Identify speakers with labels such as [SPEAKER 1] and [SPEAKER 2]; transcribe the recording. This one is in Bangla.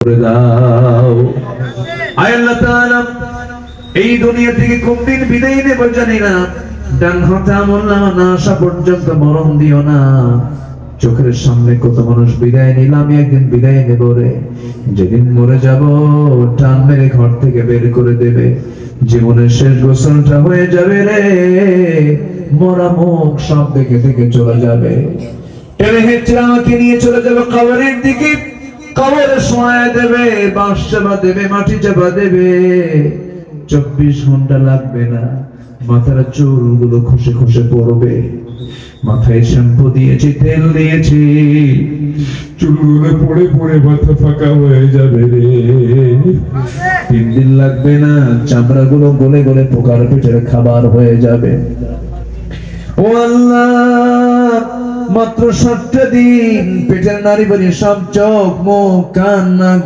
[SPEAKER 1] করে দাও। আয় আল্লাহ তাআলা, এই দুনিয়া থেকে কোনদিন বিদায় নেব জানি না, ডান হাতে আমল নামা না আসা পর্যন্ত মরণ দিও না। চোখের সামনে কত মানুষ বিদায় নিলাম, আমি একদিন বিদায় নেব রে। যেদিন মরে যাব টান মেরে ঘর থেকে বের করে দেবে, জীবনের শেষ গোসলটা হয়ে যাবে রে। মরা মুখ সব দেখে দেখে চলে যাবে, টেনে হেঁচড়ে আমাকে নিয়ে চলে যাবে কবরের দিকে। কবরে শোয়া দেবে, বাঁশ চাপা দেবে, মাটি চাপা দেবে। 24 ঘন্টা লাগবে না, মাথার চুলগুলো খসে খসে পড়বে। মাথায় শ্যাম্পু দিয়েছি, তেল দিয়েছি, চুলগুলো পড়ে পড়ে মাথা ফাঁকা হয়ে যাবে রে। 3 দিন লাগবে না, চামড়াগুলো গলে গলে পোকার পেটের খাবার হয়ে যাবে। ও আল্লাহ, মাত্র 7টা দিন পেটের নারী বলি সব চোখ মুখ কান নাক